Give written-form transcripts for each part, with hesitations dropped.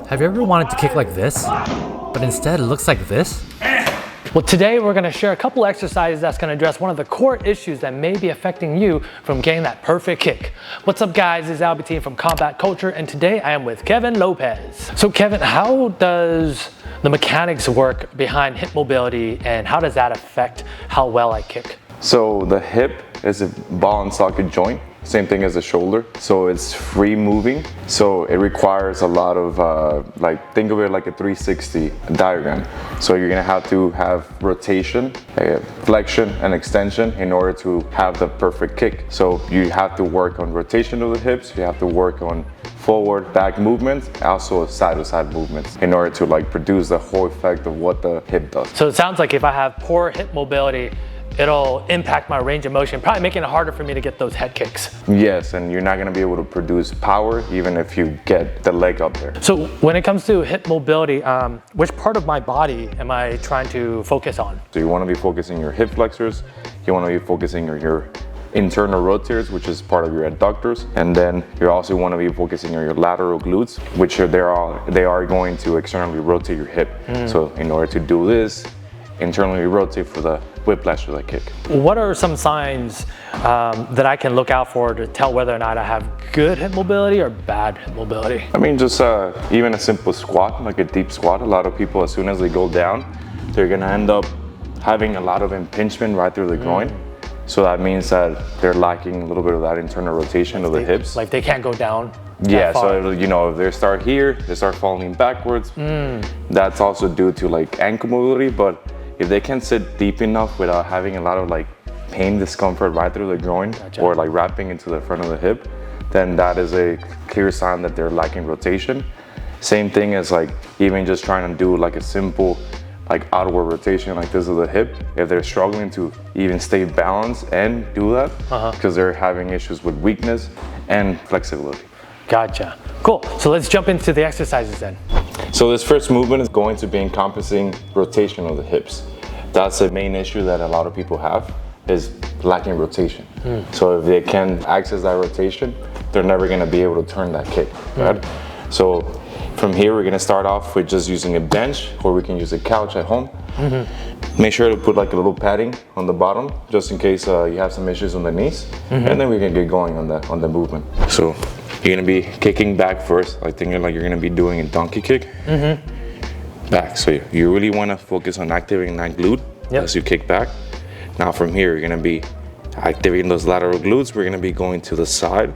Have you ever wanted to kick like this, but instead it looks like this? Well, today we're gonna share a couple exercises that's gonna address one of the core issues that may be affecting you from getting that perfect kick. What's up guys, this is Albertine from Combat Culture, and today I am with Kevin Lopez. So Kevin, how does the mechanics work behind hip mobility, and how does that affect how well I kick? So the hip is a ball and socket joint, same thing as the shoulder. So it's free moving. So it requires a lot of, think of it like a 360 diagram. So you're gonna have to have rotation, flexion and extension in order to have the perfect kick. So you have to work on rotation of the hips, you have to work on forward, back movements, also side to side movements in order to produce the whole effect of what the hip does. So it sounds like if I have poor hip mobility, it'll impact my range of motion, probably making it harder for me to get those head kicks. Yes, and you're not gonna be able to produce power even if you get the leg up there. So when it comes to hip mobility, which part of my body am I trying to focus on? So you wanna be focusing your hip flexors, you wanna be focusing your internal rotators, which is part of your adductors, and then you also want to be focusing on your lateral glutes, which they are going to externally rotate your hip. So in order to do this, internally rotate for the whiplash of the kick. What are some signs that I can look out for to tell whether or not I have good hip mobility or bad hip mobility? I mean, just even a simple squat, like a deep squat. A lot of people, as soon as they go down, they're gonna end up having a lot of impingement right through the groin. So that means that they're lacking a little bit of that internal rotation of the hips. Like they can't go down. Yeah, so if they start here, they start falling backwards. That's also due to ankle mobility, but if they can sit deep enough without having a lot of pain, discomfort right through the groin, or wrapping into the front of the hip, then that is a clear sign that they're lacking rotation. Same thing as even just trying to do a simple outward rotation like this of the hip. If they're struggling to even stay balanced and do that, because they're having issues with weakness and flexibility. Gotcha. Cool. So let's jump into the exercises then. So this first movement is going to be encompassing rotation of the hips. That's the main issue that a lot of people have, is lacking rotation. So if they can access that rotation, they're never going to be able to turn that kick, right? So from here, we're going to start off with just using a bench, or we can use a couch at home. Make sure to put a little padding on the bottom, just in case you have some issues on the knees, and then we can get going on the movement. So you're gonna be kicking back first, thinking you're gonna be doing a donkey kick. Back, so you really wanna focus on activating that glute as you kick back. Now from here, you're gonna be activating those lateral glutes. We're gonna be going to the side.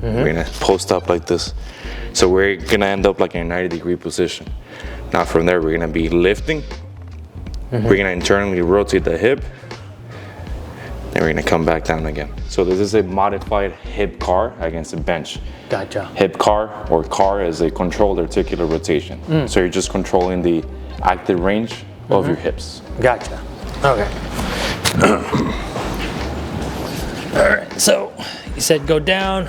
We're gonna post up like this. So we're gonna end up in a 90-degree position. Now from there, we're gonna be lifting. We're gonna internally rotate the hip. Then we're gonna come back down again. So this is a modified hip car against a bench. Gotcha. Hip car, or car, is a controlled articular rotation. So you're just controlling the active range of your hips. Gotcha. Okay. All right, so you said go down,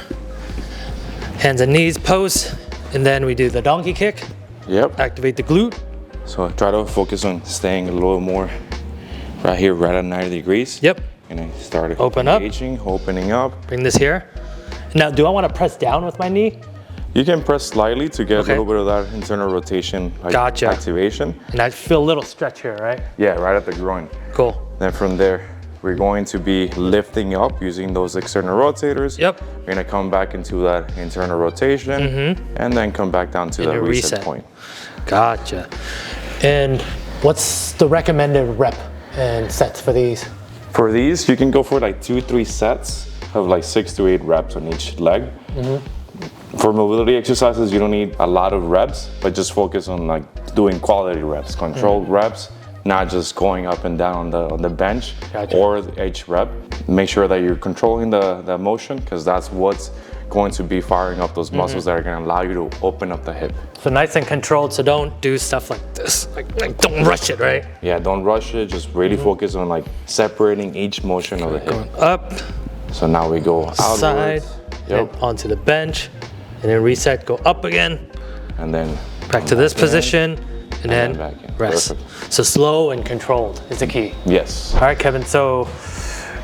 hands and knees, post, and then we do the donkey kick. Yep. Activate the glute. So try to focus on staying a little more right here, right at 90 degrees. Yep. And I started engaging, opening up. Bring this here. Now, do I want to press down with my knee? You can press slightly to get a little bit of that internal rotation activation. And I feel a little stretch here, right? Yeah, right at the groin. Cool. Then from there, we're going to be lifting up using those external rotators. Yep. We're gonna come back into that internal rotation and then come back down to the reset point. Gotcha. And what's the recommended rep and sets for these? For these, you can go for 2-3 sets of 6 to 8 reps on each leg. For mobility exercises, you don't need a lot of reps, but just focus on doing quality reps, controlled reps, not just going up and down on the bench or each rep. Make sure that you're controlling the motion, because that's what's going to be firing up those muscles that are going to allow you to open up the hip. So nice and controlled, so don't do stuff like this. Don't rush it, right? Yeah, don't rush it. Just really focus on separating each motion of the hip. Going up. So now we go outwards. Side, and onto the bench, and then reset, go up again. And then back to this position, and then back in. rest. Perfect. So slow and controlled is the key. Yes. All right, Kevin, so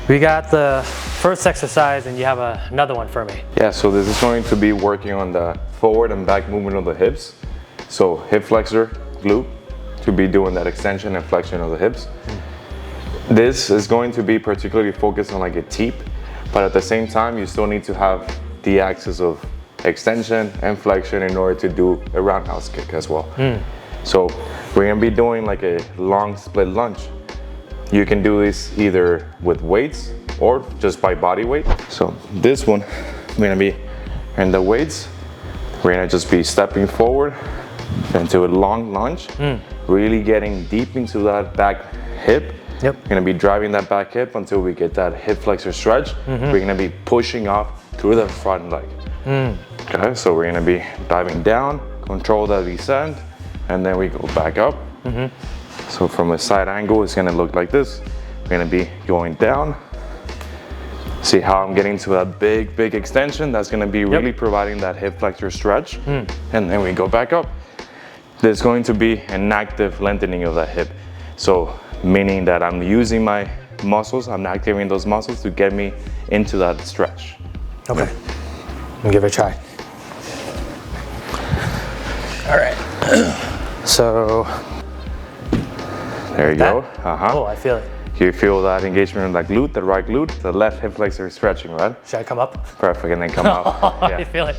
we got the first exercise and you have another one for me. Yeah, so this is going to be working on the forward and back movement of the hips. So hip flexor, glute, to be doing that extension and flexion of the hips. This is going to be particularly focused on like a teep, but at the same time, you still need to have the axis of extension and flexion in order to do a roundhouse kick as well. So we're gonna be doing like a long split lunge. You can do this either with weights or just by body weight. So this one, we're gonna be in the weights. We're gonna just be stepping forward into a long lunge, really getting deep into that back hip. Yep. We're gonna be driving that back hip until we get that hip flexor stretch. We're gonna be pushing off through the front leg. Okay, so we're gonna be diving down, control that descent, and then we go back up. So from a side angle, it's gonna look like this. We're gonna be going down. See how I'm getting to that big extension? That's gonna be really providing that hip flexor stretch. And then we go back up. There's going to be an active lengthening of that hip. So meaning that I'm using my muscles, I'm activating those muscles to get me into that stretch. Okay, let me give it a try. All right, so. There you go. Oh, I feel it. You feel that engagement in that glute, the right glute, the left hip flexor is stretching, right? Should I come up? Perfect, and then come up. I feel it.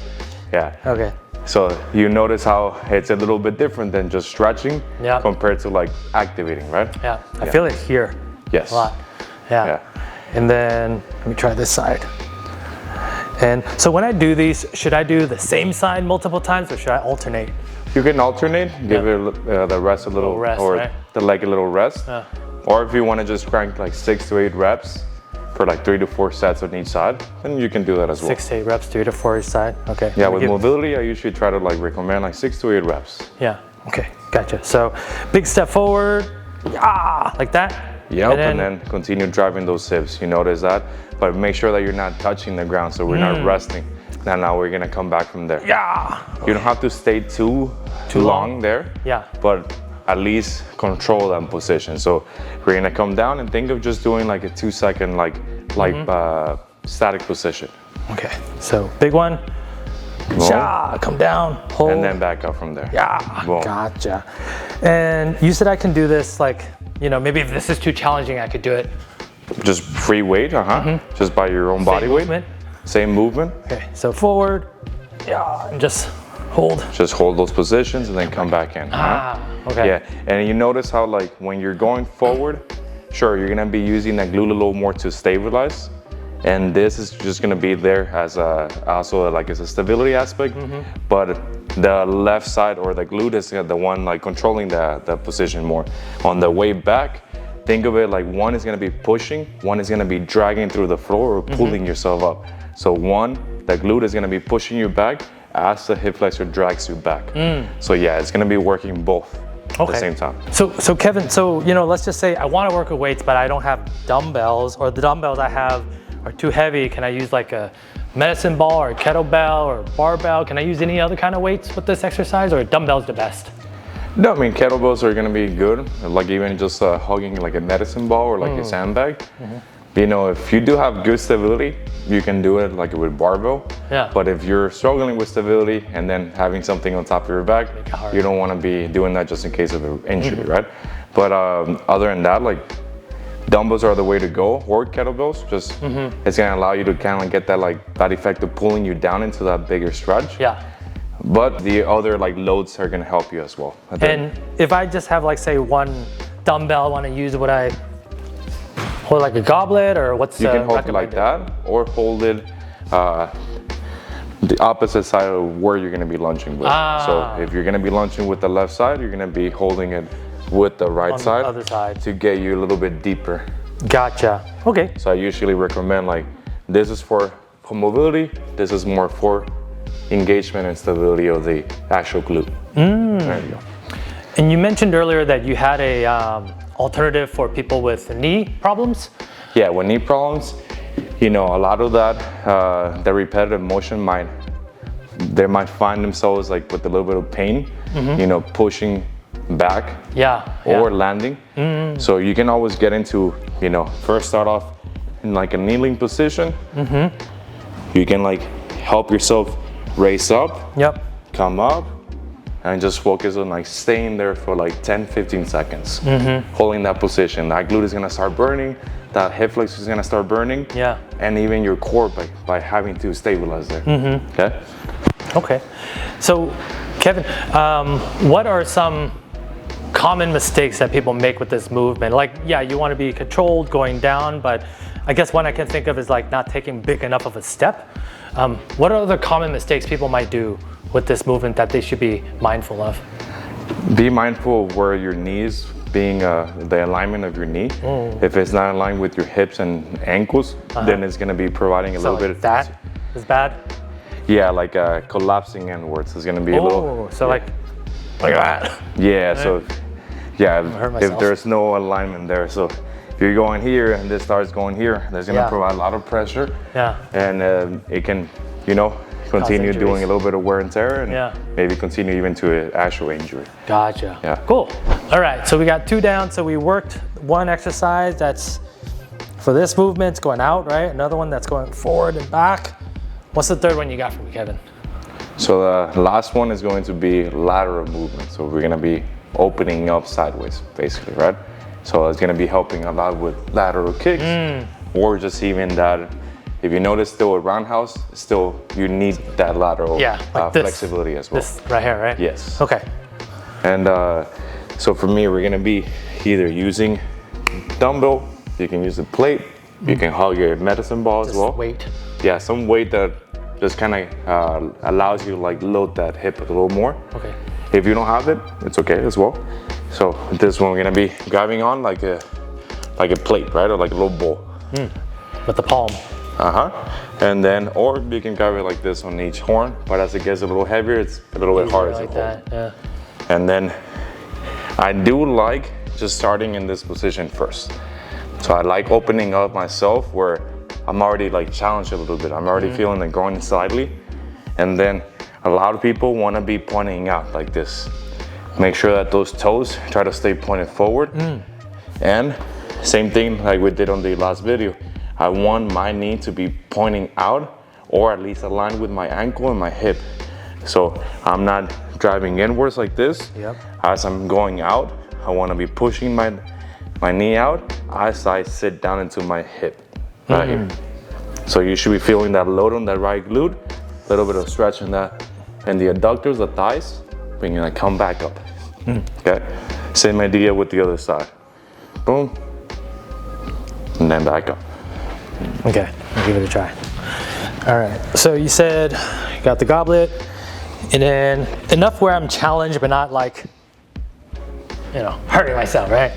Yeah. Okay. So you notice how it's a little bit different than just stretching compared to like activating, right? Yeah, I feel it here. Yes. A lot. Yeah. And then let me try this side. And so when I do these, should I do the same side multiple times or should I alternate? You can alternate, give it the rest a little rest, or right? the leg a little rest. Or if you want to just crank like 6 to 8 reps for like 3 to 4 sets on each side, then you can do that as well. 6 to 8 reps, 3 to 4 each side. Okay. Yeah, with mobility, I usually try to like recommend like 6 to 8 reps. Yeah. Okay. Gotcha. So big step forward, like that. Yep, and then continue driving those hips. You notice that, but make sure that you're not touching the ground, so we're not resting. Now we're gonna come back from there. You don't have to stay too long there. But at least control that position. So we're gonna come down and think of just doing like a 2-second static position. Okay. So big one. Come down, hold. And then back up from there. Boom. Gotcha. And you said I can do this like, maybe if this is too challenging, I could do it. Just free weight, just by your own body weight. Same movement. Okay, so forward, and just hold. Just hold those positions and then come back in. Okay. Yeah, and you notice how like when you're going forward, sure, you're gonna be using that glute a little more to stabilize. And this is just gonna be there as also like as a stability aspect, but the left side or the glute is the one like controlling the position more. On the way back, think of it like one is gonna be pushing, one is gonna be dragging through the floor or pulling yourself up. So the glute is gonna be pushing you back as the hip flexor drags you back. So yeah, it's gonna be working both at the same time. So Kevin, let's just say I wanna work with weights, but I don't have dumbbells, or the dumbbells I have are too heavy. Can I use like a medicine ball or a kettlebell or barbell? Can I use any other kind of weights with this exercise, or dumbbells the best? No, I mean kettlebells are gonna be good. Like even just hugging like a medicine ball or like a sandbag. If you do have good stability, you can do it like with barbell. But if you're struggling with stability and then having something on top of your back, you don't want to be doing that just in case of an injury, right? But other than that, like dumbbells are the way to go, or kettlebells. Just it's gonna allow you to kind of get that effect of pulling you down into that bigger stretch. But the other like loads are gonna help you as well. And if I just have like say one dumbbell I want to use, would I hold like a goblet, or what's you can hold it like that, or hold it the opposite side of where you're gonna be lunging with. So if you're gonna be lunging with the left side, you're gonna be holding it with the right side, the other side, to get you a little bit deeper. Gotcha. Okay. So I usually recommend like this is for mobility, this is more for engagement and stability of the actual glute. There you go. And you mentioned earlier that you had a alternative for people with knee problems? Yeah, with knee problems, a lot of that, the repetitive motion they might find themselves like with a little bit of pain, pushing back or landing. So you can always get into, first start off in like a kneeling position. You can like help yourself raise up, come up, and just focus on like staying there for like 10-15 seconds, holding that position. That glute is gonna start burning, that hip flexor is gonna start burning, and even your core by having to stabilize there. Okay. So, Kevin, what are some common mistakes that people make with this movement? Like, yeah, you want to be controlled going down, but I guess one I can think of is like not taking big enough of a step. What are other common mistakes people might do with this movement that they should be mindful of? Be mindful of where your knees, being the alignment of your knee. If it's not aligned with your hips and ankles, then it's going to be providing a little bit of that is bad. Yeah, like collapsing inwards is going to be a little. So like that. Yeah. Right. So if there's no alignment there, so if you're going here and this starts going here, that's going to provide a lot of pressure. And it can, continue doing a little bit of wear and tear, and maybe continue even to an actual injury. Gotcha. Yeah. Cool. All right. So we got 2 down. So we worked one exercise that's for this movement, it's going out, right? Another one that's going forward and back. What's the third one you got for me, Kevin? So the last one is going to be lateral movement. So we're going to be opening up sideways, basically, right? So it's going to be helping a lot with lateral kicks, or just even that. If you notice, still a roundhouse, still you need that lateral like flexibility as well. This right here, right? Yes. Okay. And so for me, we're going to be either using dumbbell, you can use a plate, you can hug your medicine ball as well. Weight. Yeah, some weight that just kind of allows you to like load that hip a little more. Okay. If you don't have it, it's okay as well. So this one we're gonna be grabbing on like a plate, right, or like a little bowl. With the palm. And then, or you can grab it like this on each horn, but as it gets a little heavier, it's a little bit harder to hold. Yeah. And then I do like just starting in this position first. So I like opening up myself where I'm already like challenged a little bit. I'm already feeling it going slightly. And then a lot of people want to be pointing out like this. Make sure that those toes try to stay pointed forward. And same thing like we did on the last video. I want my knee to be pointing out, or at least aligned with my ankle and my hip. So I'm not driving inwards like this. As I'm going out, I want to be pushing my knee out as I sit down into my hip right here. So you should be feeling that load on that right glute, a little bit of stretch in that, and the adductors, the thighs, bringing it come back up. Okay, same idea with the other side. Boom, and then back up. Okay, I'll give it a try. All right, so you said you got the goblet, and then enough where I'm challenged, but not like, hurting myself, right?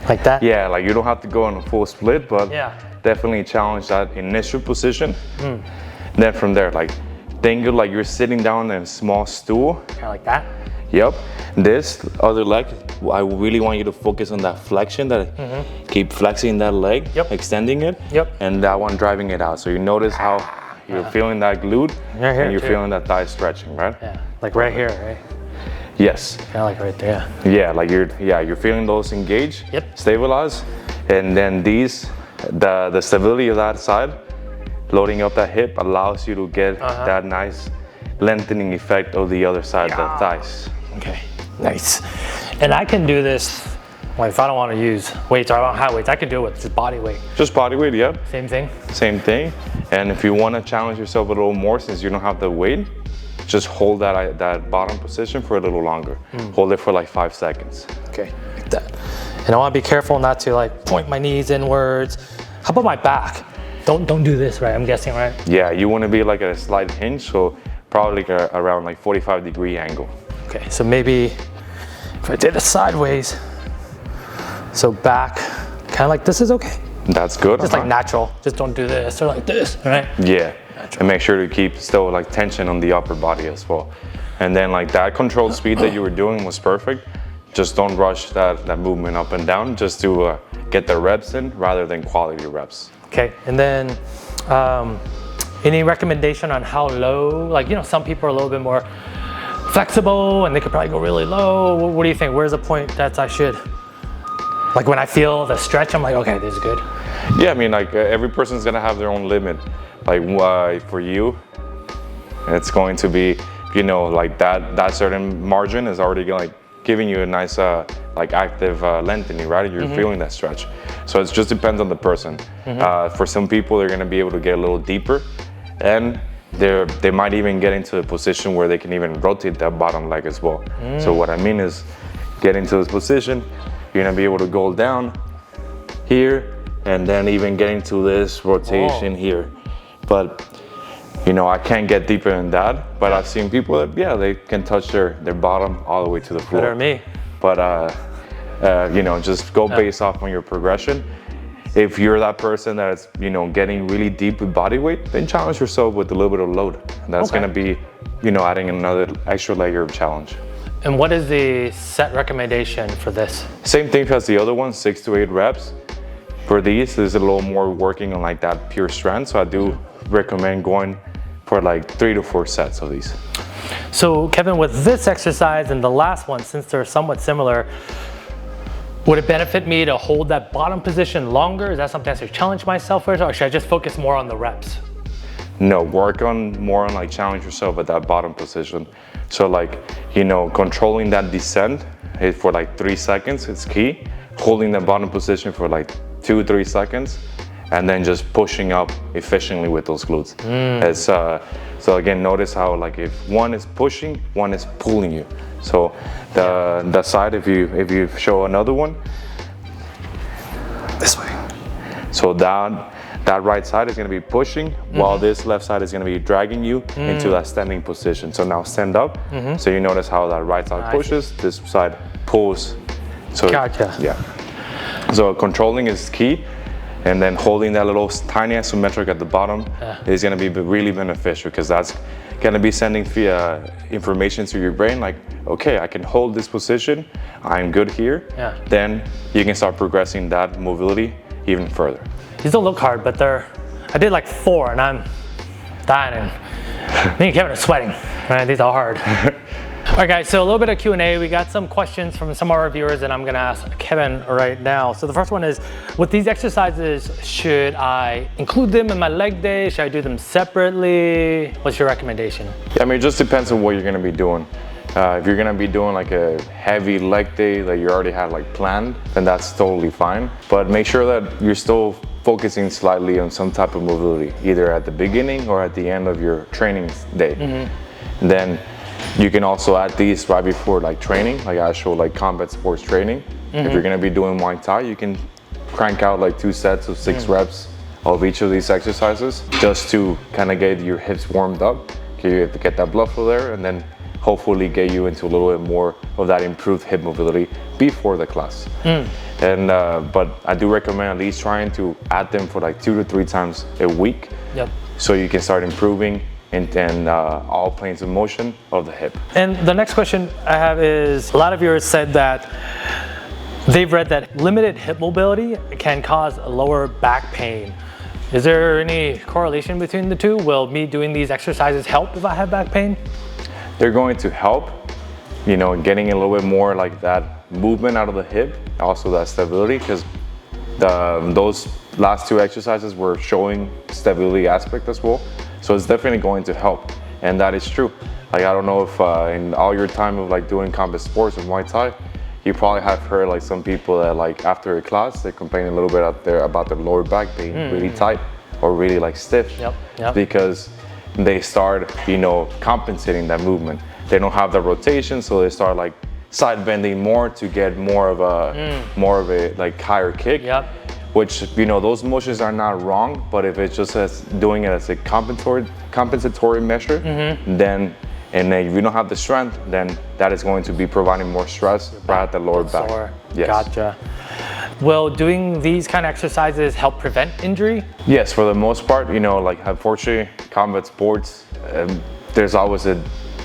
Like that? Yeah, like you don't have to go on a full split, but definitely challenge that initial position. Then from there, like think of like you're sitting down in a small stool. Kind of like that? Yep. This other leg, I really want you to focus on that flexion, that keep flexing that leg, extending it, and that one driving it out. So you notice how you're feeling that glute, and you're feeling that thigh stretching, right? Yeah, like right here, right? Yes. Kind of like right there. Yeah, like you're feeling those engage, stabilize, and then the stability of that side, loading up that hip allows you to get that nice lengthening effect of the other side, the thighs. Okay, nice. And I can do this, like if I don't want to use weights or I don't have weights, I can do it with just body weight. Just body weight, yeah. Same thing? Same thing. And if you want to challenge yourself a little more, since you don't have the weight, just hold that bottom position for a little longer. Hold it for like 5 seconds. Okay, like that. And I want to be careful not to like point my knees inwards. How about my back? Don't do this, right? I'm guessing, right? Yeah, you want to be like at a slight hinge, so probably like around like 45-degree angle. Okay, so maybe if I did it sideways, so back, kind of like this is okay. That's good. Just like natural. Just don't do this or like this, right? Yeah. Natural. And make sure to keep still like tension on the upper body as well. And then like that controlled speed that you were doing was perfect. Just don't rush that movement up and down, just to get the reps in rather than quality reps. Okay, and then any recommendation on how low? Like, some people are a little bit more flexible and they could probably go really low. What do you think? Where's the point that I should, like when I feel the stretch, I'm like, okay, this is good. Yeah, I mean, like every person's gonna have their own limit. Like for you, it's going to be, if like that certain margin is already like giving you a nice like active lengthening, right? You're feeling that stretch. So it just depends on the person. For some people, they're gonna be able to get a little deeper, and they might even get into a position where they can even rotate that bottom leg as well. So what I mean is, get into this position, you're gonna be able to go down here, and then even get into this rotation here. But I can't get deeper than that, but I've seen people that, they can touch their bottom all the way to the floor. Better me. But, just go based off on your progression. If you're that person that's, getting really deep with body weight, then challenge yourself with a little bit of load. And that's gonna be, adding another extra layer of challenge. And what is the set recommendation for this? Same thing as the other one, 6 to 8 reps. For these, there's a little more working on like that pure strength. So I do recommend going for like 3 to 4 sets of these. So Kevin, with this exercise and the last one, since they're somewhat similar, would it benefit me to hold that bottom position longer? Is that something I should challenge myself with, or should I just focus more on the reps? No, work more on like challenge yourself at that bottom position. So like, controlling that descent for like 3 seconds, it's key. Holding the bottom position for like 2-3 seconds, and then just pushing up efficiently with those glutes. So again, notice how like if one is pushing, one is pulling you. So the side, if you show another one, this way. So that right side is going to be pushing, while this left side is going to be dragging you into that standing position. So now stand up. So you notice how that right side pushes, this side pulls. So Gotcha. Yeah. So controlling is key, and then holding that little tiny isometric at the bottom is going to be really beneficial, because that's going to be sending information to your brain like, okay, I can hold this position, I'm good here. Then you can start progressing that mobility even further. These don't look hard, but I did like 4 and I'm dying, and me and Kevin are sweating. Right? These are hard. All right, guys, so a little bit of Q&A. We got some questions from some of our viewers, and I'm gonna ask Kevin right now. So the first one is, with these exercises, should I include them in my leg day? Should I do them separately? What's your recommendation? Yeah, I mean, it just depends on what you're gonna be doing. If you're gonna be doing like a heavy leg day that you already had like planned, then that's totally fine. But make sure that you're still focusing slightly on some type of mobility, either at the beginning or at the end of your training day. And then you can also add these right before like training, like actual like combat sports training. If you're gonna be doing Muay Thai, you can crank out like 2 sets of 6 reps of each of these exercises, just to kind of get your hips warmed up, get that blood flow there, and then hopefully get you into a little bit more of that improved hip mobility before the class. And but I do recommend at least trying to add them for like 2 to 3 times a week, so you can start improving and all planes of motion of the hip. And the next question I have is, a lot of viewers said that they've read that limited hip mobility can cause lower back pain. Is there any correlation between the two? Will me doing these exercises help if I have back pain? They're going to help, getting a little bit more like that movement out of the hip, also that stability, because those last 2 exercises were showing stability aspect as well. So it's definitely going to help, and that is true. Like, I don't know if in all your time of like doing combat sports and Muay Thai, you probably have heard like some people that like after a class, they complain a little bit out there about their lower back being really tight or really like stiff, because they start, compensating that movement. They don't have the rotation, so they start like side bending more to get more of a like higher kick. Which, those motions are not wrong, but if it's just as doing it as a compensatory measure, then, and if you don't have the strength, then that is going to be providing more stress right at the lower back. Yes. Gotcha. Will doing these kind of exercises help prevent injury? Yes, for the most part, like unfortunately, combat sports, there's always a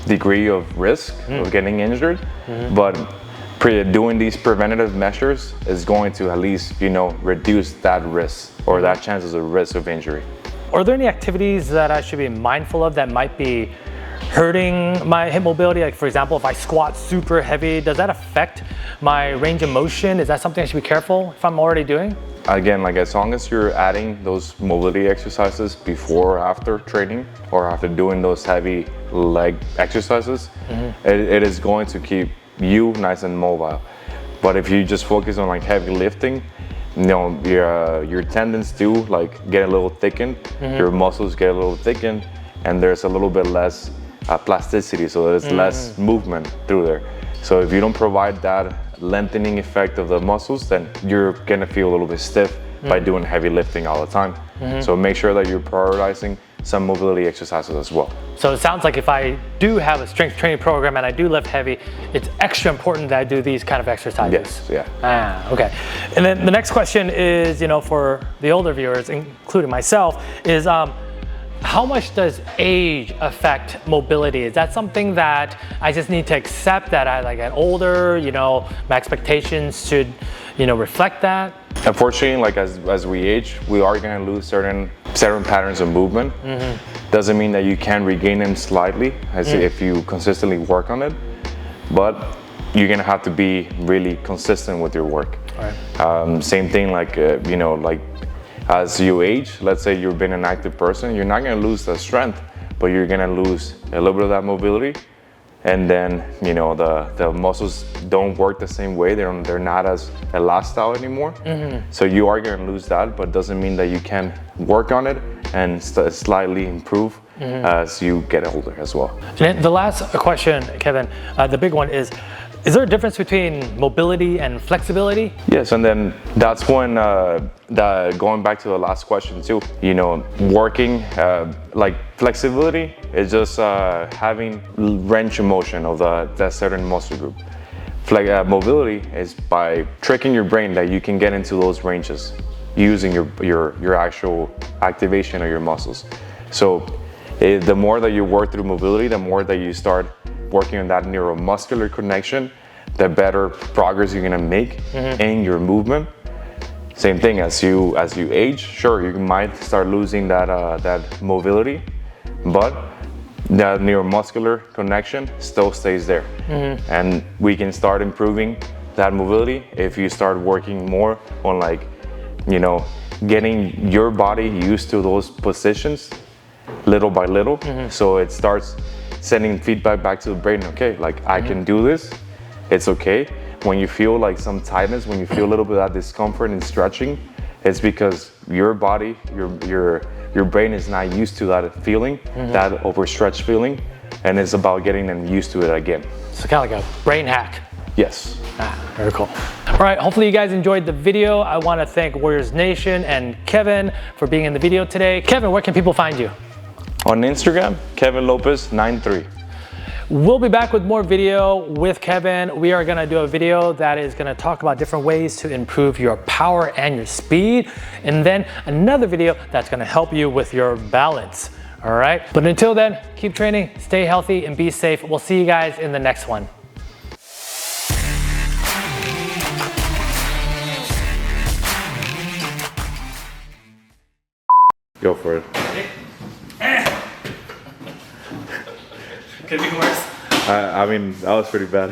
degree of risk of getting injured, but doing these preventative measures is going to at least, reduce that risk or that chances of risk of injury. Are there any activities that I should be mindful of that might be hurting my hip mobility? Like for example, if I squat super heavy, does that affect my range of motion? Is that something I should be careful if I'm already doing? Again, like as long as you're adding those mobility exercises before or after training or after doing those heavy leg exercises, it is going to keep you nice and mobile. But if you just focus on like heavy lifting, you know, your tendons do like get a little thickened, your muscles get a little thickened, and there's a little bit less plasticity, so there's less movement through there. So if you don't provide that lengthening effect of the muscles, then you're gonna feel a little bit stiff by doing heavy lifting all the time. So make sure that you're prioritizing some mobility exercises as well. So it sounds like if I do have a strength training program and I do lift heavy, it's extra important that I do these kind of exercises. Yes, yeah. Okay. And then the next question is, you know, for the older viewers, including myself, is how much does age affect mobility? Is that something that I just need to accept that as I get older, you know, my expectations should, you know, reflect that? Unfortunately, like as we age, we are gonna lose certain patterns of movement. Doesn't mean that you can regain them slightly if you consistently work on it, but you're gonna have to be really consistent with your work. Right. Same thing, like you know, like as you age, let's say you've been an active person, you're not gonna lose the strength, but you're gonna lose a little bit of that mobility, and then you know the muscles don't work the same way. They're not as elastic anymore. So you are gonna lose that, but doesn't mean that you can work on it and slightly improve as you get older as well. And the last question, Kevin, the big one is there a difference between mobility and flexibility? Yes, and then that's when, going back to the last question too, you know, working, like flexibility is just having range of motion of that certain muscle group. Mobility is by tricking your brain that you can get into those ranges using your actual activation of your muscles. So the more that you work through mobility, the more that you start working on that neuromuscular connection, the better progress you're gonna make in your movement. Same thing as you age, sure, you might start losing that mobility, but that neuromuscular connection still stays there. And we can start improving that mobility if you start working more on, like, you know, getting your body used to those positions little by little. So it starts sending feedback back to the brain. Okay, like I can do this, it's okay. When you feel like some tightness, when you feel a little bit of that discomfort in stretching, it's because your body, your brain is not used to that feeling, that overstretched feeling, and it's about getting them used to it again. So kind of like a brain hack. Yes. Very cool. All right, hopefully you guys enjoyed the video. I want to thank Warriors Nation and Kevin for being in the video today. Kevin, where can people find you? On Instagram, Kevin Lopez 93. We'll be back with more video with Kevin. We are gonna do a video that is gonna talk about different ways to improve your power and your speed. And then another video that's gonna help you with your balance. All right, but until then, keep training, stay healthy, and be safe. We'll see you guys in the next one. Go for it. Could be worse. I mean, that was pretty bad.